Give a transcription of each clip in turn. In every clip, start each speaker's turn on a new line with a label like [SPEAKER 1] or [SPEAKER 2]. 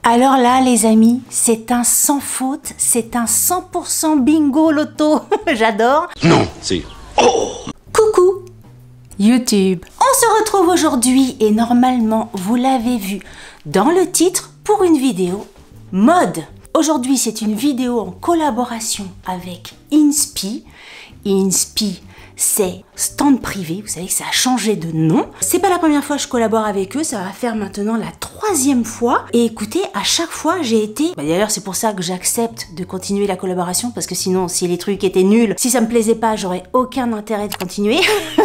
[SPEAKER 1] Alors là, les amis, c'est un sans faute, c'est un 100% bingo loto. J'adore.
[SPEAKER 2] Non, c'est... Oh!
[SPEAKER 1] Coucou YouTube. On se retrouve aujourd'hui et normalement, vous l'avez vu dans le titre pour une vidéo mode. Aujourd'hui, c'est une vidéo en collaboration avec Inspi. Inspi, c'est stand privé, vous savez que ça a changé de nom. C'est pas la première fois que je collabore avec eux, ça va faire maintenant la 3e fois. Et écoutez, à chaque fois j'ai été... D'ailleurs c'est pour ça que j'accepte de continuer la collaboration, parce que sinon si les trucs étaient nuls, si ça me plaisait pas, j'aurais aucun intérêt de continuer.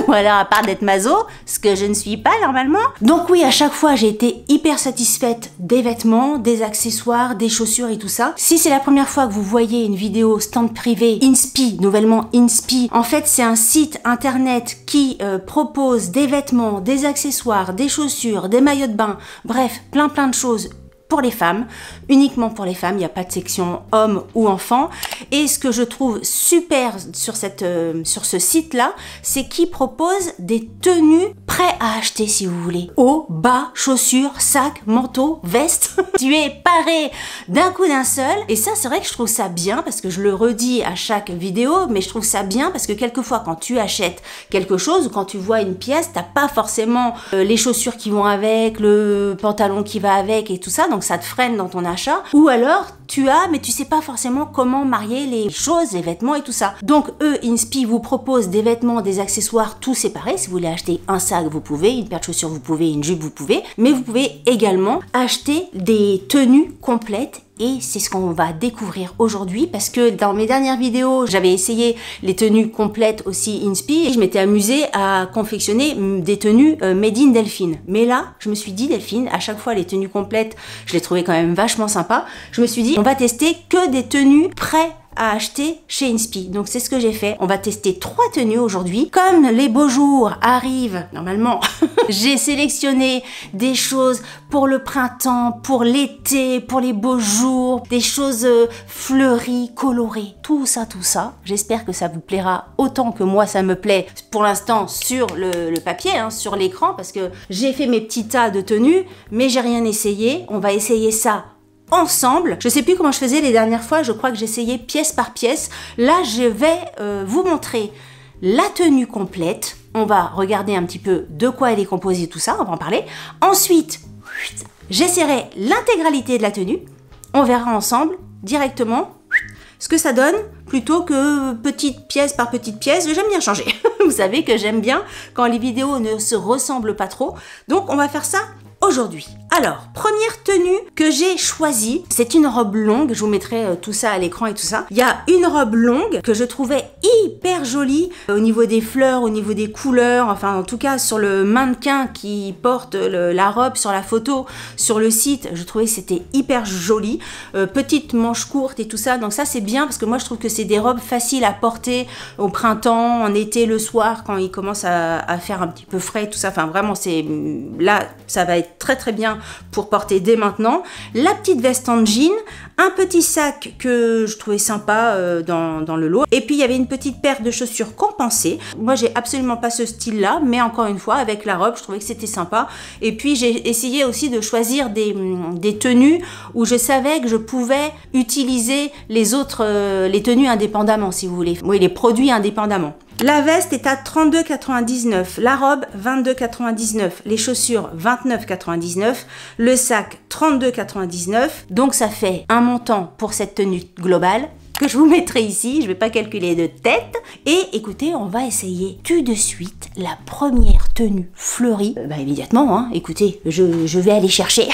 [SPEAKER 1] Voilà, à part d'être maso, ce que je ne suis pas normalement. Donc oui, à chaque fois j'ai été hyper satisfaite des vêtements, des accessoires, des chaussures et tout ça. Si c'est la première fois que vous voyez une vidéo stand privé Inspi, nouvellement Inspi, en fait c'est un site internet qui propose des vêtements, des accessoires, des chaussures, des maillots de bain, bref, plein de choses pour les femmes, uniquement pour les femmes, il n'y a pas de section hommes ou enfants. Et ce que je trouve super sur ce site-là, c'est qu'il propose des tenues prêts à acheter si vous voulez. Haut, bas, chaussures, sacs, manteaux, vestes. Tu es paré d'un coup d'un seul. Et ça, c'est vrai que je trouve ça bien, parce que je le redis à chaque vidéo, mais je trouve ça bien parce que quelquefois, quand tu achètes quelque chose ou quand tu vois une pièce, t'as pas forcément les chaussures qui vont avec, le pantalon qui va avec et tout ça. Donc ça te freine dans ton achat, ou alors tu as mais tu sais pas forcément comment marier les choses, les vêtements et tout ça. Donc eux, Inspi, vous proposent des vêtements, des accessoires tout séparés. Si vous voulez acheter un sac, vous pouvez, une paire de chaussures vous pouvez, une jupe vous pouvez, mais vous pouvez également acheter des tenues complètes. Et c'est ce qu'on va découvrir aujourd'hui, parce que dans mes dernières vidéos, j'avais essayé les tenues complètes aussi Inspi et je m'étais amusée à confectionner des tenues made in Delphine. Mais là, je me suis dit, Delphine, à chaque fois les tenues complètes, je les trouvais quand même vachement sympas. Je me suis dit, on va tester que des tenues prêtes à acheter chez Inspi. Donc c'est ce que j'ai fait. On va tester 3 tenues aujourd'hui. Comme les beaux jours arrivent, normalement, j'ai sélectionné des choses pour le printemps, pour l'été, pour les beaux jours, des choses fleuries, colorées, tout ça. J'espère que ça vous plaira autant que moi ça me plaît pour l'instant sur le papier, hein, sur l'écran, parce que j'ai fait mes petits tas de tenues, mais j'ai rien essayé. On va essayer ça ensemble. Je sais plus comment je faisais les dernières fois, je crois que j'essayais pièce par pièce. Là, je vais vous montrer la tenue complète. On va regarder un petit peu de quoi elle est composée, tout ça, on va en parler. Ensuite, j'essaierai l'intégralité de la tenue. On verra ensemble, directement, ce que ça donne, plutôt que petite pièce par petite pièce. J'aime bien changer. Vous savez que j'aime bien quand les vidéos ne se ressemblent pas trop. Donc, on va faire ça aujourd'hui. Alors, première tenue que j'ai choisie, c'est une robe longue. Je vous mettrai tout ça à l'écran et tout ça. Il y a une robe longue que je trouvais hyper jolie au niveau des fleurs, au niveau des couleurs. Enfin, en tout cas, sur le mannequin qui porte la robe sur la photo, sur le site, je trouvais que c'était hyper joli. Petite manche courte et tout ça. Donc ça, c'est bien parce que moi, je trouve que c'est des robes faciles à porter au printemps, en été, le soir, quand il commence à faire un petit peu frais, tout ça. Enfin, vraiment, c'est là, ça va être très bien pour porter dès maintenant. La petite veste en jean, un petit sac que je trouvais sympa dans le lot, et puis il y avait une petite paire de chaussures compensées. Moi j'ai absolument pas ce style là, mais encore une fois avec la robe je trouvais que c'était sympa. Et puis j'ai essayé aussi de choisir des tenues où je savais que je pouvais utiliser les tenues indépendamment, si vous voulez. Oui, les produits indépendamment. La veste est à 32,99 €, la robe 22,99 €, les chaussures 29,99 €, le sac 32,99 €. Donc ça fait un montant pour cette tenue globale que je vous mettrai ici, je vais pas calculer de tête. Et écoutez, on va essayer tout de suite la première tenue fleurie. Immédiatement, hein, écoutez, je vais aller chercher.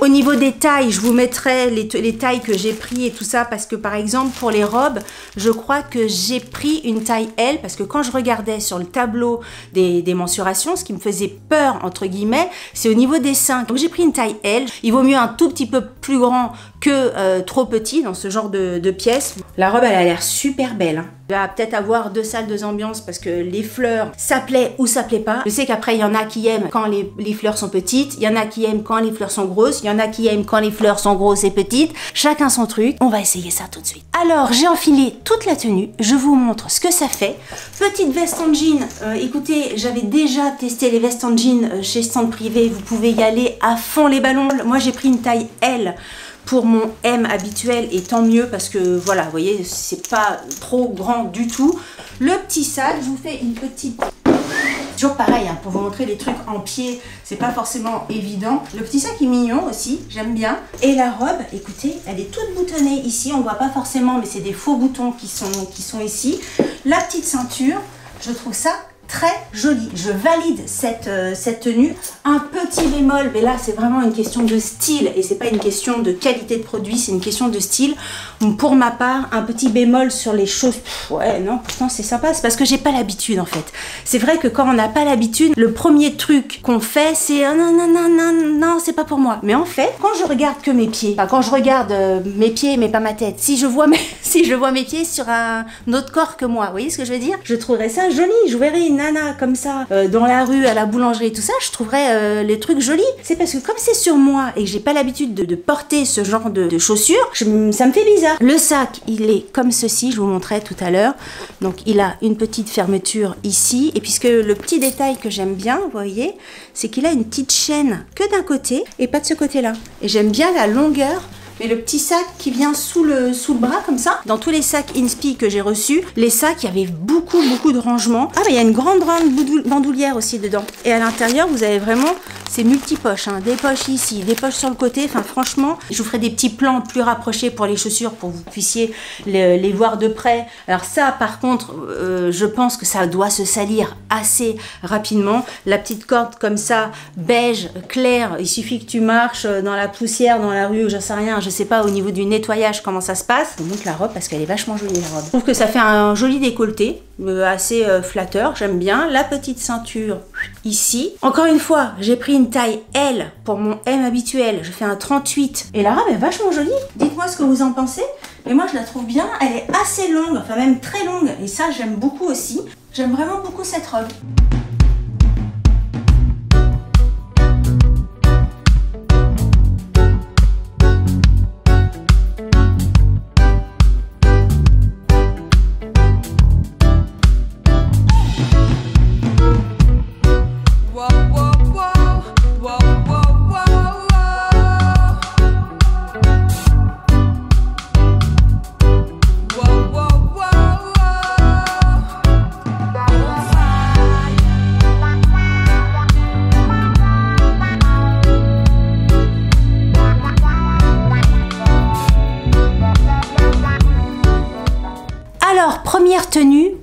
[SPEAKER 1] Au niveau des tailles, je vous mettrai les tailles que j'ai pris et tout ça, parce que par exemple pour les robes, je crois que j'ai pris une taille L, parce que quand je regardais sur le tableau des mensurations, ce qui me faisait peur entre guillemets, c'est au niveau des seins. Donc j'ai pris une taille L. Il vaut mieux un tout petit peu plus grand que trop petit dans ce genre de pièces. La robe, elle a l'air super belle, hein. Il va peut-être avoir 2 salles, 2 ambiances, parce que les fleurs, ça plaît ou ça plaît pas. Je sais qu'après, il y en a qui aiment quand les fleurs sont petites, il y en a qui aiment quand les fleurs sont grosses, il y en a qui aiment quand les fleurs sont grosses et petites. Chacun son truc. On va essayer ça tout de suite. Alors, j'ai enfilé toute la tenue. Je vous montre ce que ça fait. Petite veste en jean. Écoutez, j'avais déjà testé les vestes en jean chez Stand Privé. Vous pouvez y aller à fond les ballons. Moi, j'ai pris une taille L. pour mon M habituel et tant mieux parce que voilà, vous voyez, c'est pas trop grand du tout. Le petit sac, je vous fais une petite... Toujours pareil, hein, pour vous montrer les trucs en pied, c'est pas forcément évident. Le petit sac est mignon aussi, j'aime bien. Et la robe, écoutez, elle est toute boutonnée ici, on voit pas forcément, mais c'est des faux boutons qui sont ici. La petite ceinture, je trouve ça très jolie. Je valide cette tenue. Un petit bémol, mais là c'est vraiment une question de style et c'est pas une question de qualité de produit, c'est une question de style. Pour ma part, un petit bémol sur les choses, ouais non, pourtant c'est sympa, c'est parce que j'ai pas l'habitude en fait. C'est vrai que quand on n'a pas l'habitude, le premier truc qu'on fait c'est non non non non non, c'est pas pour moi. Mais en fait, quand je regarde que mes pieds, enfin quand je regarde mes pieds mais pas ma tête, si je vois mes pieds sur un autre corps que moi, vous voyez ce que je veux dire? Je trouverais ça joli, je verrais une nana comme ça dans la rue, à la boulangerie, tout ça, je trouverais les trucs jolis. C'est parce que comme c'est sur moi et que j'ai pas l'habitude de porter ce genre de chaussures, ça me fait bizarre. Le sac, il est comme ceci, je vous montrais tout à l'heure. Donc il a une petite fermeture ici, et puisque le petit détail que j'aime bien, vous voyez, c'est qu'il a une petite chaîne que d'un côté et pas de ce côté-là. Et j'aime bien la longueur. Mais le petit sac qui vient sous le bras comme ça, dans tous les sacs Inspi que j'ai reçus, les sacs, il y avait beaucoup de rangements. Ah mais il y a une grande bandoulière aussi dedans. Et à l'intérieur, vous avez vraiment ces multi-poches, hein, des poches ici, des poches sur le côté. Enfin franchement, je vous ferai des petits plans plus rapprochés pour les chaussures pour que vous puissiez les voir de près. Alors ça par contre, je pense que ça doit se salir assez rapidement. La petite corde comme ça, beige, clair, il suffit que tu marches dans la poussière, dans la rue, j'en sais rien. Je sais pas au niveau du nettoyage comment ça se passe. Je vous montre la robe parce qu'elle est vachement jolie la robe. Je trouve que ça fait un joli décolleté, assez flatteur, j'aime bien. La petite ceinture ici. Encore une fois, j'ai pris une taille L pour mon M habituel. Je fais un 38 et la robe est vachement jolie. Dites-moi ce que vous en pensez. Mais moi je la trouve bien. Elle est assez longue, enfin même très longue. Et ça j'aime beaucoup aussi. J'aime vraiment beaucoup cette robe. Alors, première tenue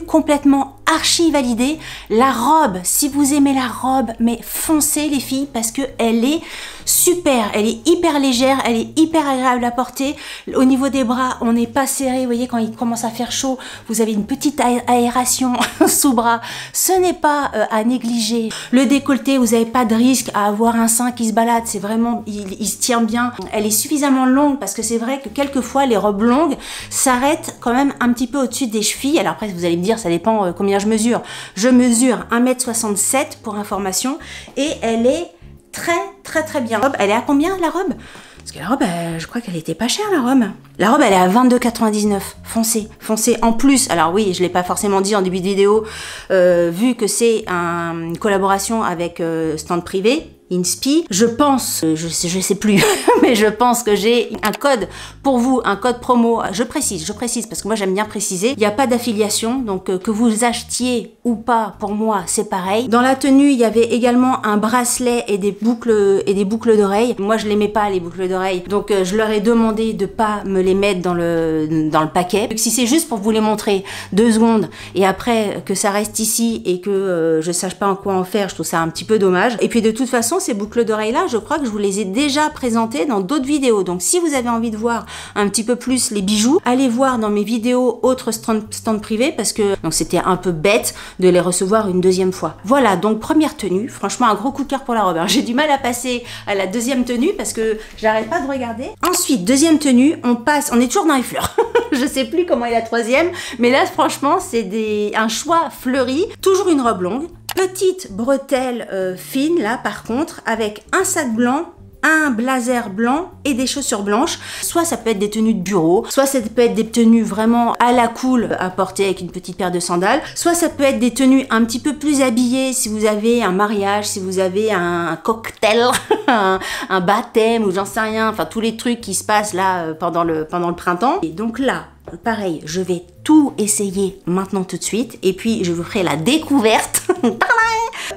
[SPEAKER 1] complètement archi validée. La robe, si vous aimez la robe, mais foncez les filles parce que elle est super, elle est hyper légère, elle est hyper agréable à porter. Au niveau des bras, on n'est pas serré, vous voyez quand il commence à faire chaud, vous avez une petite aération sous bras, ce n'est pas à négliger. Le décolleté, vous n'avez pas de risque à avoir un sein qui se balade, c'est vraiment, il se tient bien. Elle est suffisamment longue parce que c'est vrai que quelquefois les robes longues s'arrêtent quand même un petit peu au-dessus des chevilles. Alors après vous allez me dire ça dépend combien je mesure. Je mesure 1,67 m pour information et elle est très bien. Elle est à combien la robe? Parce que la robe, je crois qu'elle était pas chère la robe. La robe elle est à 22,99 €. Foncez en plus. Alors oui, je l'ai pas forcément dit en début de vidéo, vu que c'est une collaboration avec Stand Privé, Inspi. Je pense, je sais plus, mais je pense que j'ai un code pour vous, un code promo. Je précise parce que moi j'aime bien préciser. Il n'y a pas d'affiliation, donc que vous achetiez ou pas, pour moi c'est pareil. Dans la tenue, il y avait également un bracelet et des boucles d'oreilles. Moi je les mets pas les boucles d'oreilles, donc je leur ai demandé de pas me les mettre dans le paquet. Donc, si c'est juste pour vous les montrer 2 secondes et après que ça reste ici et que je sache pas en quoi en faire, je trouve ça un petit peu dommage. Et puis de toute façon, ces boucles d'oreilles là, je crois que je vous les ai déjà présentées dans d'autres vidéos. Donc si vous avez envie de voir un petit peu plus les bijoux, allez voir dans mes vidéos autres stand privés parce que donc c'était un peu bête de les recevoir une deuxième fois. Voilà, donc première tenue, franchement un gros coup de cœur pour la robe. J'ai du mal à passer à la deuxième tenue parce que j'arrête pas de regarder. Ensuite, deuxième tenue, on est toujours dans les fleurs. Je sais plus comment est la troisième, mais là franchement c'est un choix fleuri, toujours une robe longue. Petite bretelle fine là par contre avec un sac blanc, un blazer blanc et des chaussures blanches. Soit ça peut être des tenues de bureau, soit ça peut être des tenues vraiment à la cool à porter avec une petite paire de sandales, soit ça peut être des tenues un petit peu plus habillées si vous avez un mariage, si vous avez un cocktail, un baptême ou j'en sais rien, enfin tous les trucs qui se passent là pendant le printemps. Et donc là, pareil, je vais tout essayer maintenant tout de suite et puis je vous ferai la découverte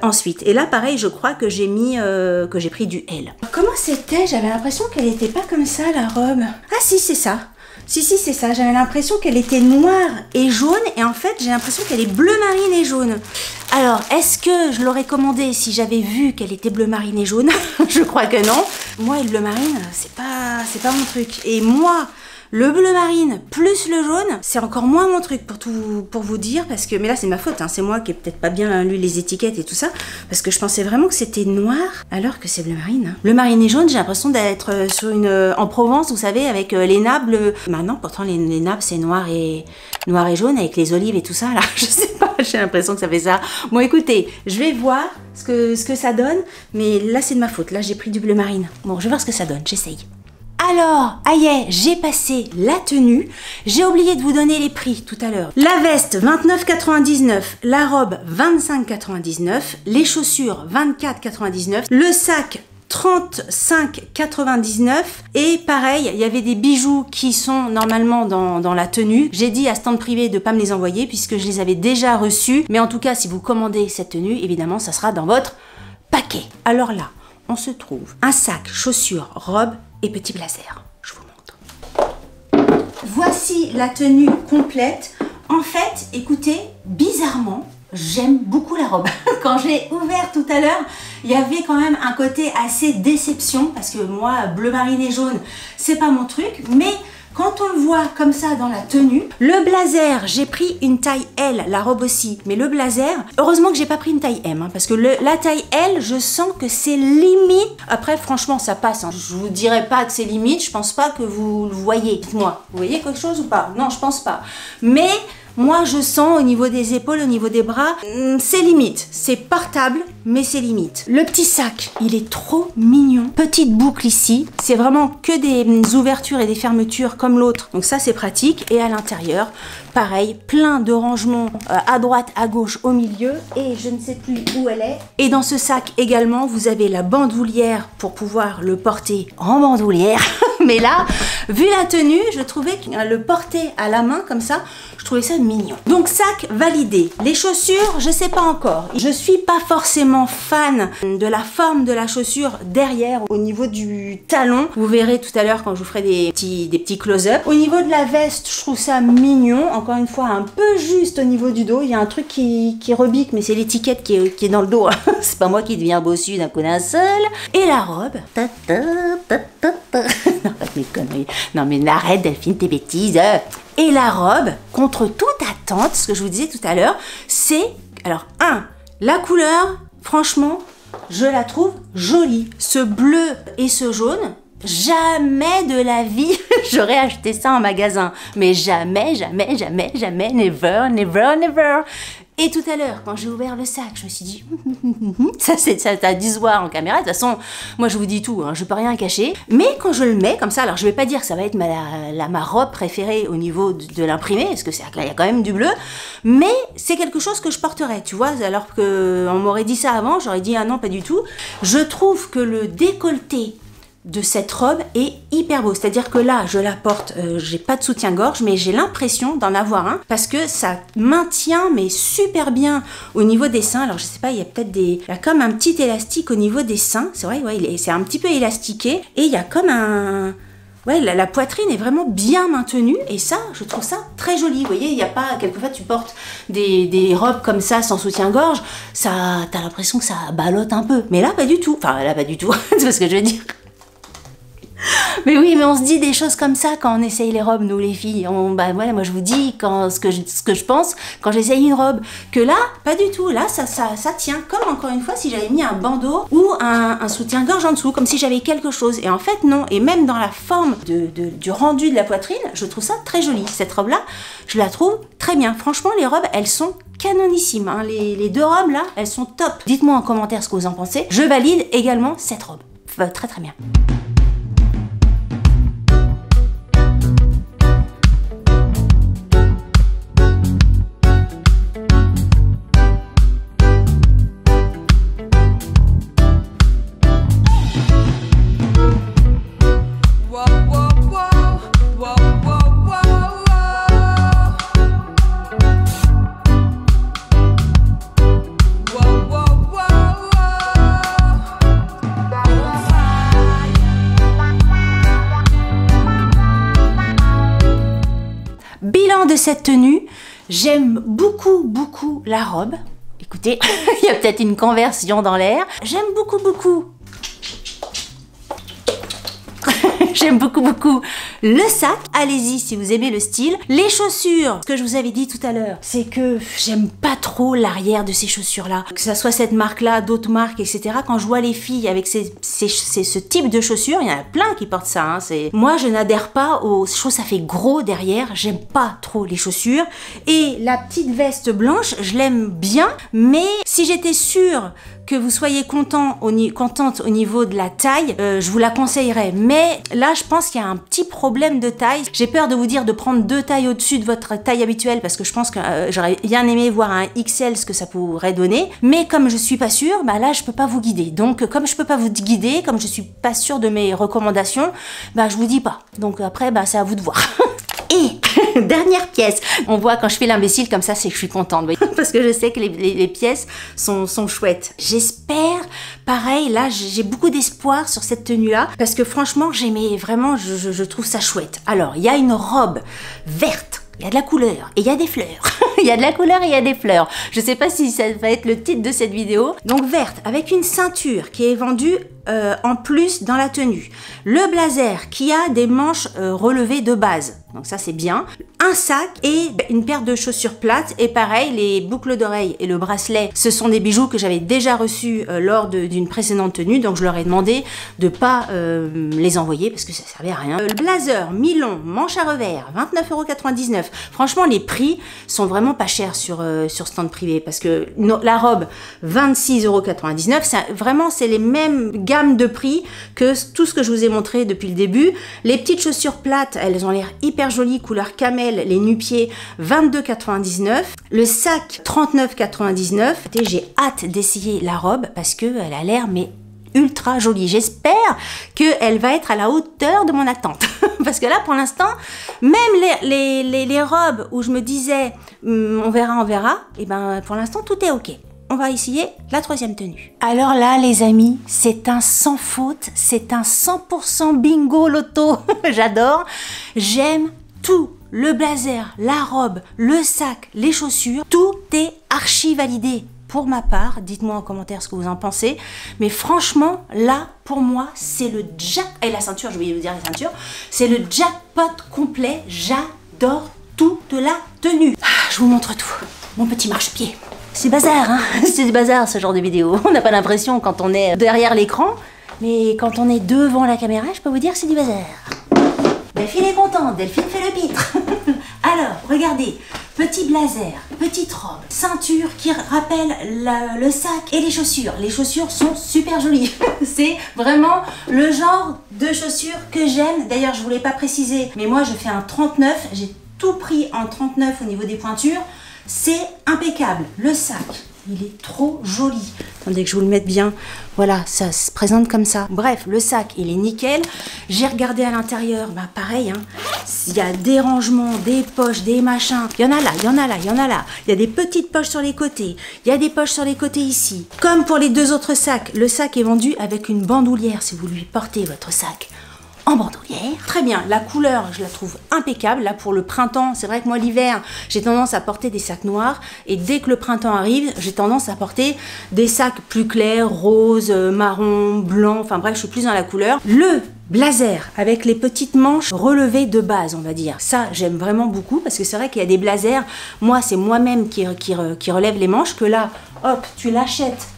[SPEAKER 1] ensuite. Et là pareil, je crois que j'ai mis que j'ai pris du L. Comment c'était? J'avais l'impression qu'elle était pas comme ça la robe. Ah si, c'est ça. Si, c'est ça. J'avais l'impression qu'elle était noire et jaune et en fait j'ai l'impression qu'elle est bleu marine et jaune. Alors, est-ce que je l'aurais commandé si j'avais vu qu'elle était bleu marine et jaune? Je crois que non. Moi et le bleu marine, c'est pas mon truc. Et moi, le bleu marine plus le jaune, c'est encore moins mon truc pour vous dire, parce que, mais là c'est ma faute, hein, c'est moi qui ai peut-être pas bien lu les étiquettes et tout ça, parce que je pensais vraiment que c'était noir, alors que c'est bleu marine. Hein. Bleu marine et jaune, j'ai l'impression d'être sur en Provence, vous savez, avec les nappes bleues. Maintenant, pourtant les nappes c'est noir et jaune avec les olives et tout ça, là, je sais pas, j'ai l'impression que ça fait ça. Bon écoutez, je vais voir ce que ça donne, mais là c'est de ma faute, là j'ai pris du bleu marine. Bon, je vais voir ce que ça donne, j'essaye. Alors, aïe, j'ai passé la tenue. J'ai oublié de vous donner les prix tout à l'heure. La veste, 29,99. La robe, 25,99. Les chaussures, 24,99. Le sac, 35,99. Et pareil, il y avait des bijoux qui sont normalement dans la tenue. J'ai dit à stand privé de ne pas me les envoyer puisque je les avais déjà reçus. Mais en tout cas, si vous commandez cette tenue, évidemment, ça sera dans votre paquet. Alors là, on se trouve un sac, chaussures, robe et petit blazer. Je vous montre. Voici la tenue complète. En fait, écoutez, bizarrement, j'aime beaucoup la robe. Quand j'ai ouvert tout à l'heure, il y avait quand même un côté assez déception parce que moi, bleu marine et jaune, c'est pas mon truc, mais quand on le voit comme ça dans la tenue, le blazer, j'ai pris une taille L, la robe aussi, mais le blazer, heureusement que j'ai pas pris une taille M, hein, parce que la taille L, je sens que c'est limite. Après, franchement, ça passe. Hein. Je vous dirais pas que c'est limite, je pense pas que vous le voyez. Dites-moi, vous voyez quelque chose ou pas? Non, je pense pas. Mais moi, je sens au niveau des épaules, au niveau des bras, c'est limite. C'est portable, mais c'est limite. Le petit sac, il est trop mignon. Petite boucle ici. C'est vraiment que des ouvertures et des fermetures comme l'autre. Donc ça, c'est pratique. Et à l'intérieur, pareil, plein de rangements à droite, à gauche, au milieu. Et je ne sais plus où elle est. Et dans ce sac également, vous avez la bandoulière pour pouvoir le porter en bandoulière. Mais là, vu la tenue, je trouvais que le porter à la main comme ça, je trouvais ça mignon. Donc sac validé. Les chaussures, je sais pas encore. Je suis pas forcément fan de la forme de la chaussure derrière au niveau du talon. Vous verrez tout à l'heure quand je vous ferai des petits close-up. Au niveau de la veste, je trouve ça mignon. Encore une fois, un peu juste au niveau du dos. Il y a un truc qui rebique, mais c'est l'étiquette qui est dans le dos. C'est pas moi qui deviens bossu d'un coup d'un seul. Et la robe. Non, pas mes conneries. Non, mais arrête, Delphine, tes bêtises. Et la robe, contre toute attente, ce que je vous disais tout à l'heure, c'est... Alors, la couleur, franchement, je la trouve jolie. Ce bleu et ce jaune, jamais de la vie, j'aurais acheté ça en magasin. Mais jamais, jamais, jamais, jamais, never, never, never. Et tout à l'heure, quand j'ai ouvert le sac, je me suis dit, ça t'as dû se voir en caméra. De toute façon, moi je vous dis tout, hein, je peux rien cacher. Mais quand je le mets comme ça, alors je vais pas dire que ça va être ma robe préférée au niveau de l'imprimé, parce que il y a quand même du bleu, mais c'est quelque chose que je porterais, tu vois. Alors qu'on m'aurait dit ça avant, j'aurais dit ah non, pas du tout. Je trouve que le décolleté de cette robe est hyper beau, c'est-à-dire que là je la porte, j'ai pas de soutien-gorge mais j'ai l'impression d'en avoir un parce que ça maintient mais super bien au niveau des seins. Alors je sais pas, il y a peut-être il y a comme un petit élastique au niveau des seins, c'est vrai, ouais, c'est un petit peu élastiqué et il y a comme un... Ouais, la poitrine est vraiment bien maintenue et ça, je trouve ça très joli. Vous voyez, il n'y a pas... Quelquefois, tu portes des robes comme ça, sans soutien-gorge, t'as l'impression que ça ballotte un peu. Mais là, pas du tout. Enfin, là, pas du tout, c'est ce que je veux dire. Mais oui, mais on se dit des choses comme ça quand on essaye les robes, nous les filles. Voilà, moi je vous dis ce que je pense quand j'essaye une robe. Que là, pas du tout. Là, ça tient comme encore une fois si j'avais mis un bandeau ou un soutien-gorge en dessous, comme si j'avais quelque chose. Et en fait, non. Et même dans la forme du rendu de la poitrine, je trouve ça très joli. Cette robe-là, je la trouve très bien. Franchement, les robes, elles sont canonissimes. Hein. Les deux robes là, elles sont top. Dites-moi en commentaire ce que vous en pensez. Je valide également cette robe. très très bien. Bilan de cette tenue, j'aime beaucoup la robe. Écoutez, il y a peut-être une conversion dans l'air. J'aime beaucoup. J'aime beaucoup le sac. Allez-y si vous aimez le style. Les chaussures, ce que je vous avais dit tout à l'heure, c'est que j'aime pas trop l'arrière de ces chaussures-là. Que ça soit cette marque-là, d'autres marques, etc. Quand je vois les filles avec ce type de chaussures, il y en a plein qui portent ça. Hein. Moi, je n'adhère pas aux choses, ça fait gros derrière. J'aime pas trop les chaussures. Et la petite veste blanche, je l'aime bien. Mais si j'étais sûre que vous soyez contente au niveau de la taille, je vous la conseillerais. Mais là, je pense qu'il y a un petit problème de taille. J'ai peur de vous dire de prendre 2 tailles au-dessus de votre taille habituelle parce que je pense que j'aurais bien aimé voir un XL ce que ça pourrait donner. Mais comme je suis pas sûre, bah là, je peux pas vous guider. Donc, comme je peux pas vous guider, comme je suis pas sûre de mes recommandations, bah je vous dis pas. Donc après, bah c'est à vous de voir. Et dernière pièce, on voit quand je fais l'imbécile comme ça, c'est que je suis contente, parce que je sais que les pièces sont chouettes. J'espère, pareil, là j'ai beaucoup d'espoir sur cette tenue-là, parce que franchement j'aimais vraiment, je trouve ça chouette. Alors, il y a une robe verte, il y a de la couleur et il y a des fleurs. Il y a de la couleur et il y a des fleurs. Je sais pas si ça va être le titre de cette vidéo. Donc verte, avec une ceinture qui est vendue en plus dans la tenue. Le blazer qui a des manches relevées de base. Donc ça c'est bien. Un sac et une paire de chaussures plates. Et pareil, les boucles d'oreilles et le bracelet, ce sont des bijoux que j'avais déjà reçus lors d'une précédente tenue. Donc je leur ai demandé de pas les envoyer parce que ça servait à rien. Le blazer mi-long, manche à revers, 29,99 €. Franchement, les prix sont vraiment pas chers sur stand privé parce que la robe, 26,99 €. Vraiment, c'est les mêmes gammes de prix que tout ce que je vous ai montré depuis le début. Les petites chaussures plates, elles ont l'air hyper jolies, couleur camel, les nu-pieds, 22,99 €. Le sac, 39,99 €. J'ai hâte d'essayer la robe parce qu'elle a l'air mais ultra jolie. J'espère qu'elle va être à la hauteur de mon attente. Parce que là, pour l'instant, même les robes où je me disais on verra, et ben pour l'instant, tout est ok. On va essayer la 3e tenue. Alors là, les amis, c'est un sans faute, c'est un 100% bingo loto. J'adore. J'aime tout. Le blazer, la robe, le sac, les chaussures, tout est archi validé. Pour ma part, dites-moi en commentaire ce que vous en pensez. Mais franchement, là, pour moi, c'est le jackpot. Et la ceinture, je voulais vous dire la ceinture. C'est le jackpot complet. J'adore toute la tenue. Je vous montre tout. Mon petit marchepied. C'est bazar, hein. C'est bazar ce genre de vidéo. On n'a pas l'impression quand on est derrière l'écran. Mais quand on est devant la caméra, je peux vous dire que c'est du bazar. Delphine est contente. Delphine fait le pitre. Alors, regardez. Petit blazer, petite robe, ceinture qui rappelle le sac et les chaussures. Les chaussures sont super jolies. C'est vraiment le genre de chaussures que j'aime. D'ailleurs, je ne vous l'ai pas précisé, mais moi, je fais un 39. J'ai tout pris en 39 au niveau des pointures. C'est impeccable. Le sac, il est trop joli. Attendez que je vous le mette bien. Voilà, ça se présente comme ça. Bref, le sac, il est nickel. J'ai regardé à l'intérieur, bah pareil, hein. Il y a des rangements, des poches, des machins. Il y en a là, il y en a là, il y en a là. Il y a des petites poches sur les côtés. Il y a des poches sur les côtés ici. Comme pour les 2 autres sacs, le sac est vendu avec une bandoulière si vous lui portez votre sac en bandoulière. Très bien, la couleur, je la trouve impeccable. Là, pour le printemps, c'est vrai que moi, l'hiver, j'ai tendance à porter des sacs noirs. Et dès que le printemps arrive, j'ai tendance à porter des sacs plus clairs, rose, marron, blanc. Enfin bref, je suis plus dans la couleur. Le blazer avec les petites manches relevées de base, on va dire. Ça, j'aime vraiment beaucoup parce que c'est vrai qu'il y a des blazers. Moi, c'est moi-même qui relève les manches que là, hop, tu l'achètes.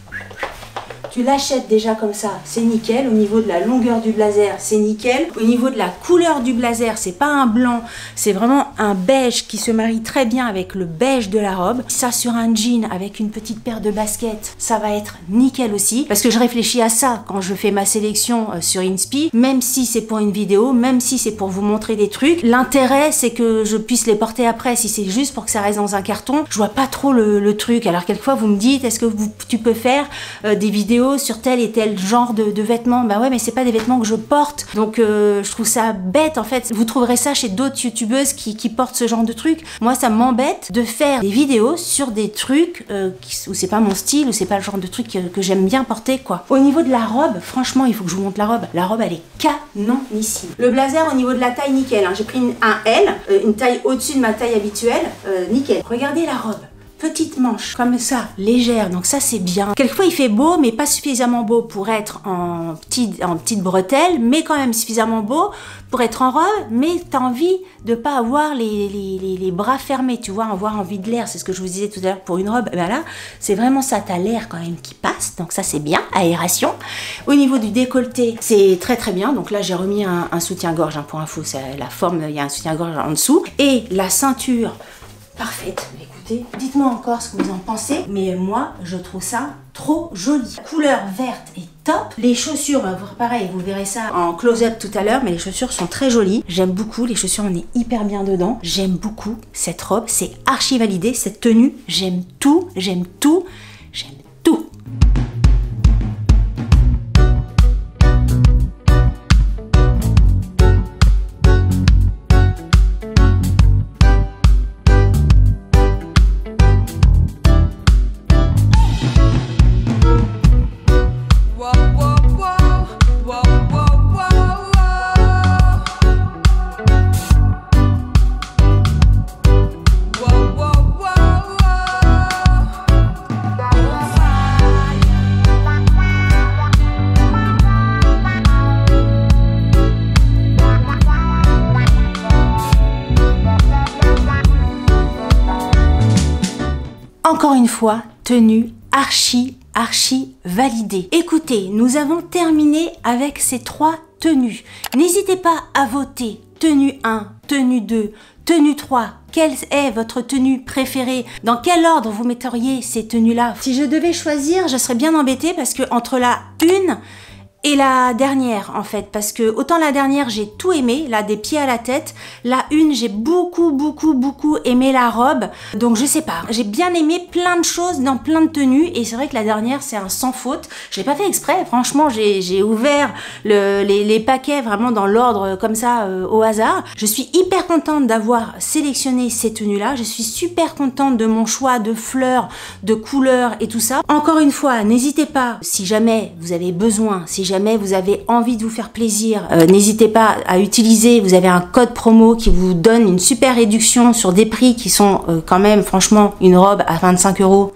[SPEAKER 1] Tu l'achètes déjà comme ça, c'est nickel. Au niveau de la longueur du blazer, c'est nickel. Au niveau de la couleur du blazer, c'est pas un blanc, c'est vraiment un beige qui se marie très bien avec le beige de la robe. Ça sur un jean avec une petite paire de baskets, ça va être nickel aussi. Parce que je réfléchis à ça quand je fais ma sélection sur Inspi. Même si c'est pour une vidéo, même si c'est pour vous montrer des trucs, l'intérêt c'est que je puisse les porter après. Si c'est juste pour que ça reste dans un carton, je vois pas trop le truc. Alors quelquefois vous me dites, est-ce que tu peux faire des vidéos sur tel et tel genre de vêtements? Bah ouais, mais c'est pas des vêtements que je porte. Donc je trouve ça bête en fait. Vous trouverez ça chez d'autres youtubeuses qui portent ce genre de trucs. Moi ça m'embête de faire des vidéos sur des trucs où c'est pas mon style, où c'est pas le genre de truc que j'aime bien porter quoi. Au niveau de la robe, franchement il faut que je vous montre la robe. La robe elle est canonissime. Le blazer au niveau de la taille nickel, hein. J'ai pris un L, une taille au-dessus de ma taille habituelle, nickel. Regardez la robe. Petite manche, comme ça, légère, donc ça c'est bien. Quelquefois il fait beau, mais pas suffisamment beau pour être en petite bretelle, mais quand même suffisamment beau pour être en robe, mais t'as envie de pas avoir les bras fermés, tu vois, avoir envie de l'air, c'est ce que je vous disais tout à l'heure pour une robe. Ben là, c'est vraiment ça, t'as l'air quand même qui passe, donc ça c'est bien, aération. Au niveau du décolleté, c'est très très bien, donc là j'ai remis un soutien-gorge, hein, pour info, c'est la forme, il y a un soutien-gorge en dessous, et la ceinture, parfaite. Dites-moi encore ce que vous en pensez, mais moi je trouve ça trop joli. La couleur verte est top. Les chaussures, bah, pareil, vous verrez ça en close-up tout à l'heure, mais les chaussures sont très jolies. J'aime beaucoup, les chaussures on est hyper bien dedans. J'aime beaucoup cette robe, c'est archi validé, cette tenue, j'aime tout, j'aime tout, j'aime tout. Encore une fois, tenue archi validée. Écoutez, nous avons terminé avec ces 3 tenues. N'hésitez pas à voter tenue 1, tenue 2, tenue 3. Quelle est votre tenue préférée? Dans quel ordre vous metteriez ces tenues-là? Si je devais choisir, je serais bien embêtée parce que entre la 1 et la dernière en fait, parce que autant la dernière j'ai tout aimé, là des pieds à la tête, la 1 j'ai beaucoup aimé la robe, donc je sais pas, j'ai bien aimé plein de choses dans plein de tenues et c'est vrai que la dernière c'est un sans faute, je l'ai pas fait exprès, franchement j'ai ouvert les paquets vraiment dans l'ordre comme ça au hasard. Je suis hyper contente d'avoir sélectionné ces tenues là, je suis super contente de mon choix de fleurs, de couleurs et tout ça. Encore une fois, n'hésitez pas, si jamais vous avez besoin, si jamais vous avez envie de vous faire plaisir, n'hésitez pas à utiliser, vous avez un code promo qui vous donne une super réduction sur des prix qui sont quand même, franchement, une robe à 25 €.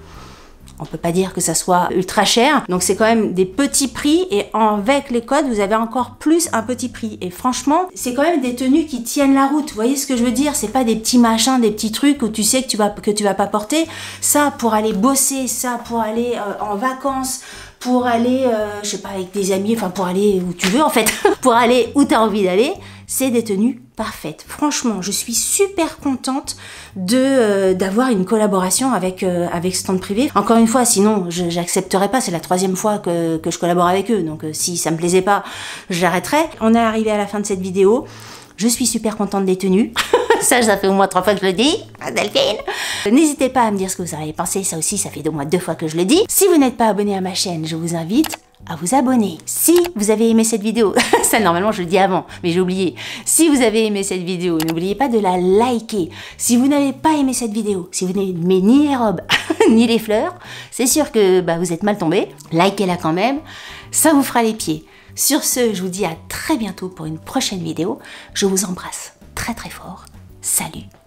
[SPEAKER 1] On peut pas dire que ça soit ultra cher, donc c'est quand même des petits prix et avec les codes vous avez encore plus un petit prix et franchement c'est quand même des tenues qui tiennent la route, vous voyez ce que je veux dire, c'est pas des petits machins, des petits trucs où tu sais que tu vas pas porter, ça pour aller bosser, ça pour aller en vacances, pour aller, je sais pas, avec des amis, enfin pour aller où tu veux en fait, pour aller où tu as envie d'aller, c'est des tenues parfaites. Franchement, je suis super contente d'avoir une collaboration avec Stand Privé. Encore une fois, sinon, j'accepterais pas, c'est la 3e fois que je collabore avec eux, donc si ça me plaisait pas, j'arrêterais. On est arrivé à la fin de cette vidéo. Je suis super contente des tenues. Ça fait au moins 3 fois que je le dis, Delphine. N'hésitez pas à me dire ce que vous en avez pensé, ça aussi, ça fait au moins 2 fois que je le dis. Si vous n'êtes pas abonné à ma chaîne, je vous invite à vous abonner. Si vous avez aimé cette vidéo, ça normalement je le dis avant, mais j'ai oublié. Si vous avez aimé cette vidéo, n'oubliez pas de la liker. Si vous n'avez pas aimé cette vidéo, si vous n'aimez ni les robes, ni les fleurs, c'est sûr que vous êtes mal tombé. Likez-la quand même, ça vous fera les pieds. Sur ce, je vous dis à très bientôt pour une prochaine vidéo. Je vous embrasse très fort. Salut!